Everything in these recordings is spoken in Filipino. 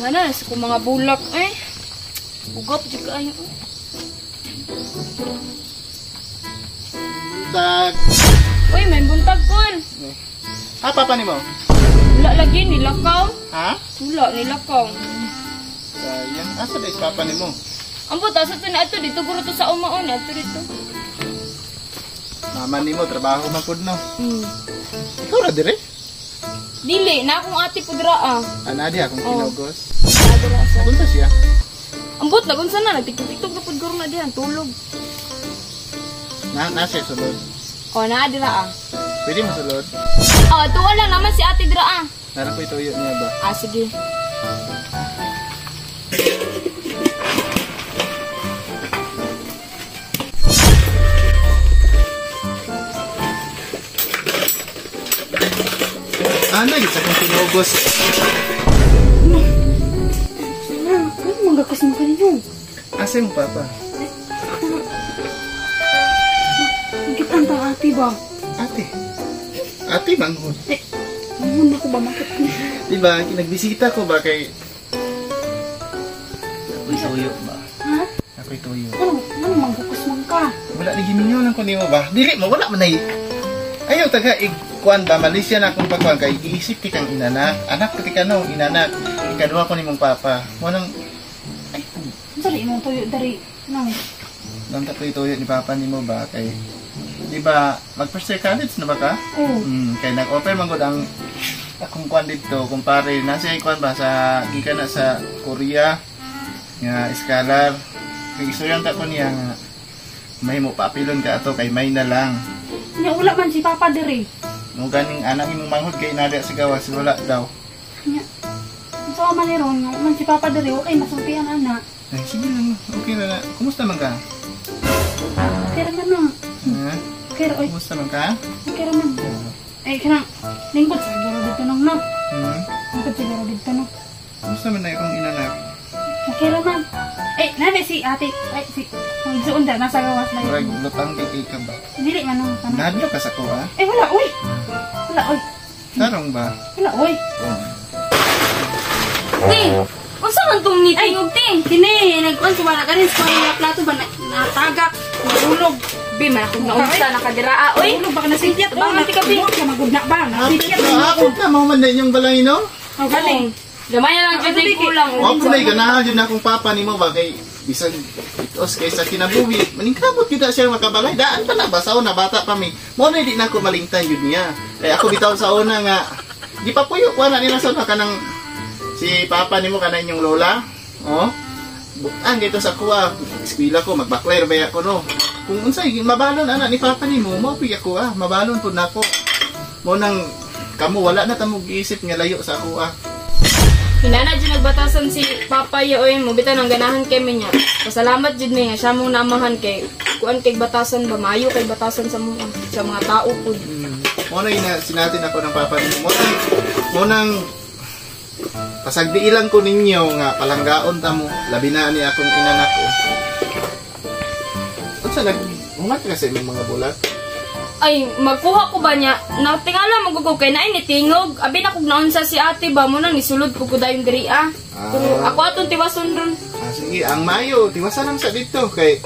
Mana sa kong mga bulak eh. Bugap juga ayo. Buntag. Uy, may buntag kon. Papa ni mo? Wala lagi nilakaw. Ha? Wala nilakaw. Sayang. Asa ba is papa ni mo? Ambot asa to na ato dito guro to sa umaon ato dito. Mama ni mo trabaho man pud no. Ikaw ra dire? Dili na akong ate pudra ah. Ana di akong kinugos. Adra sa. Kunsa siya? Ambot na kunsa na nagtiktok na pud guro na dihan tulog. Na siya sulod. O na adra ah. Pwede mo sulod? Oh, tuwa lang naman si ate dra ah. Nara ko ituyo niya ba? Ah sige. Ana gid sa kong kinugos. Ano manggakas mo kanino? Asa mo papa? Git anta ate ba? Ate. Ate manghod. Ano ko ba makit ko? Diba, nagbisita ko ba kay ako'y tuyo ba? Ha? Ako'y tuyo. Ano manggakas man ka? Wala ni giminyo lang ko nimo ba? Dili mo wala man nay. Ayaw taga kuan ba Malaysia na akong pagkuan kay giisip ti kang inanak. Anak ti kanong inanak. Ikaduha ko nimong papa. Mo nang ay Dali mo tuyo dari nang. nang tuyo ni papa nimo ba kay di ba mag-first year college na ba ka? Oo. Kay nag-offer man gud ang akong kuan dito kumpare nasa kuan ba sa gikan na sa Korea nga scholar. Kay istoryan ta ko niya nga may mo papilon ka ato kay may na lang. Nya wala man si papa diri. Mo ganing anak imong manghod kay nada sa gawas wala daw. Nya. So man ni ron man si papa diri okay masultihan anak. Ay sige lang, okay na. Kumusta man ka? Kaya man na. Ha? Kaya oy, Kumusta man ka? kaya man. Ay kanang lingkod siguro dito nang no. Lingkod siguro dito no. Kumusta man na akong inanak? Kaya man. Nana si ate, si magsuon da nasa gawas na Murag yun. lutang kay ka ba? Dili man nung tanong. Nadlo ka sa ko ha? Wala oy. Wala oy. Tarong ba? Wala oy. Oh. Ti, unsa man tong nitingog ti? Kini nag-on sa wala kanin sa mga plato ba natagak, nahulog. Bi man akong naunsa nakadiraa oy. Ulog baka nasingkit ba nga ti kabi? Magudna ba? Nasingkit. Ako ka mo man din yung balay no? Oh, galing. Gamay na lang jud ay kulang. Wa po nay ganahan jud na akong papa nimo ba kay bisan itos kay sa kinabuhi. Maningkamot kita siya makabalay. Daan pa na ba sa una bata pa mi. Mo na di na ako malingtan jud niya. Kay ako bitaw sa una nga di pa puyo ko na nila sa kanang si papa nimo kana inyong lola. Oh. Bukan dito sa kuha. Eskwela ko magbakler ba ako no. Kung unsay mabalon ana ni papa nimo, mo piya ko mabalon pud nako. Mo nang kamo wala na ta mo giisip nga layo sa ako Hinana dyan nagbatasan si Papa Yoy mo, bitaw nang ganahan kay niya. Pasalamat dyan niya, siya mong namahan kay kuan kay batasan ba, maayo kay batasan sa mga tao po. Mo na sinatin ako ng papa nimo. Mo nang pasagdi ilang ko ninyo nga palanggaon ta mo, labi na ni akong inanak ko. Unsa umat ka sa imong mga bulat? Ay, magkuha ko ba niya? Natingala magugog kay naay ni tingog. Abi na kog naunsa si ate ba mo nang nisulod ko dayon diri Pero ako atong tiwason ron. Sige, ang mayo, tiwasan lang sa dito kay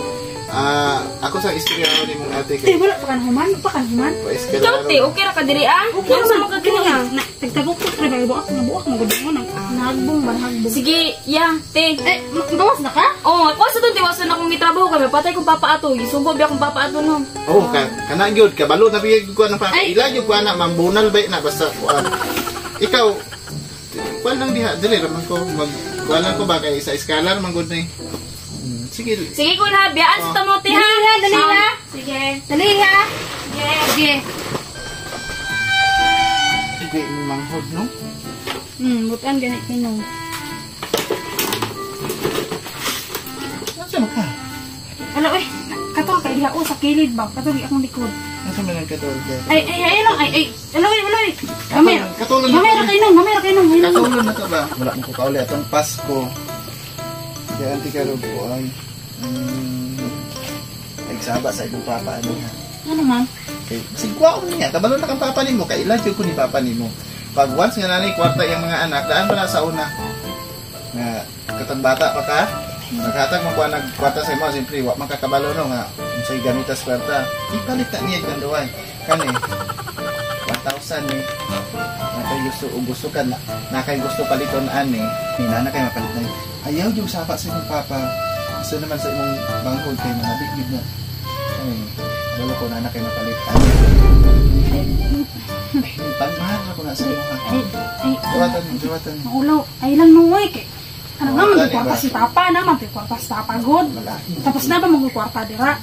ako sa istorya ni mong ate kay. Wala pa kan human. Ikaw Ikaw okay ra ka diri Okay sa mga kaniya. Tagtabok ko tra buak mo gud mo nang nahagbong. Sige, te. Gawas na ka? Oh, ako sa tong tiwason akong gitrabaho kami. Patay kong papa ato. Isubo biya kong papa ato no. Oh, kana gyud kabalo na biyag ko ng papa. Ila gyud ko na mambunal ba na basta kuan. Ikaw kuan lang diha dili ra man ko kuan lang ko ba kay sa scholar man gud ni. Sige. Sige kun ha, biyaan sa tamote ha. Dali ha. Sige. Dali ha. Sige. Sige, manghod no? Butan ganit kino. Nasa ka? Hello katong kay diha sa kilid ba? Katong akong likod. Nasa man ang katulog? Ay, hello. Katulog. Mamaya ra kay nung. Katulog na to ba? Wala mo ko kauli atong Pasko. Kaya anti karog ko ay nagsaba sa itong papa niya. Ano man? Okay. Sigwa ko niya. Kabalo na kang papa nimo. Kailan ko ni papa nimo. Pag once nga nanay kwarta yung mga anak, daan pala sa una. nga katong bata pa ka. Naghatag mo kuha nagkwarta sa imo, siyempre wa makakabalo no nga unsay gamitas kwarta. Ipalit na niya ng duway. Kani 1,000 ni. Nakay gusto ka na. Nakay gusto paliton ani. Nana kay mapalit na. Ayaw yung sapa sa imong papa. Gusto naman sa imong bangkod kay manabig gid na. Ay, wala ko na kay mapalit. Mahal ako na sa iyo ha. Jawatan. Maulaw. Ay lang nuoy kay. Ano nga magkwarta si Papa naman. Magkwarta si Papa God. Tapos na ba magkwarta dira?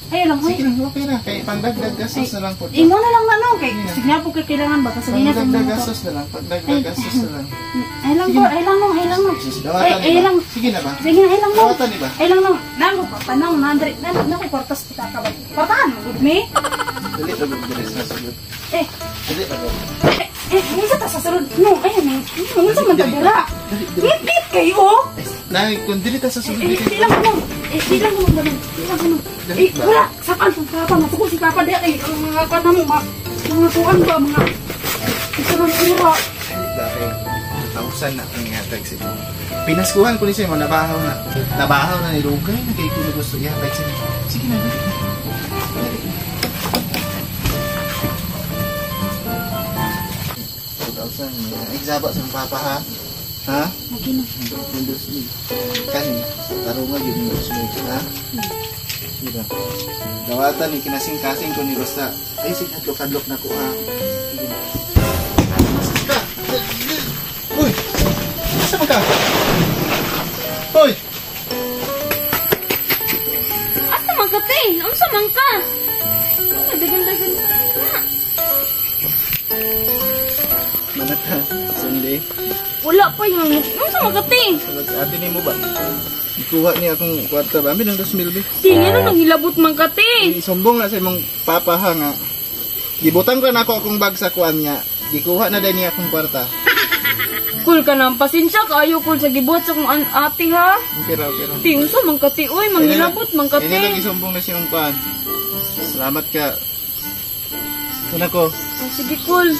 Ay lang sige lang, okay na. Kay pangdagdag gastos na lang po. Imo na lang na no. Kay sige na po kailangan ba kasi niya pangdagdag gastos na lang. Pangdagdag gastos na lang. Ay lang no. Ay lang. Sige na ba? Sige na, ay lang no. Dawatan ni ba? Ay lang no. Nang patanong nandre. Nang kwarta si Papa ba? Kwartahan mo good me? Dili ra gud diri sa sulod. Dili ra gud. Unsa ta sa sulod? No, ayan eh. Unsa man ta dira? Pipit kayo. Na kung dili ta sa sulod. Di lang mo. Di lang mo. Wala. Sapan sa Papa. Matuko si Papa diya. Mga kana mo. Mga kuan ba? Mga isang ura. Bakit? 2,000 na ang ihatag sa ito. Pinaskuhan ko ni siya mo. Nabahaw na. Nabahaw na ni Rugay. Nagay ko na gusto ihatag sa ito. Sige na. Dali na. 2,000. Nagsaba sa Papa ha? Ha? Magino. Kan, tarungan yun yung sunod, ha? Diba? Gawatan ni kinasing-kasing ko ni Rosa. Ay, sigadlok-adlok na ko, ha? Uy! Saan ka? Uy! Asa man ka, te? Asa man ka? Dagan-dagan. Manat ka, Sunday. Wala pa yun. Asa man ka, te? Ate ni mo ba? Ikuha niya akong kwarta ba? Ambil ng 2,000 be. Tingin na nang hilabot man ka, te. Isumbong na sa imong papa ha nga. Gibutang ko na ako akong bag sa kuan niya. Gikuha na din niya akong kwarta. Cool ka na. Pasensya ka. Ayaw cool sa gibuhat sa kong ate, ha? Okay ra. Ting, so, man ka, te. Uy, manghilabot man ka, te. Hindi lang isumbong na siyang kuan. Salamat ka. Una ko. Oh, sige, cool.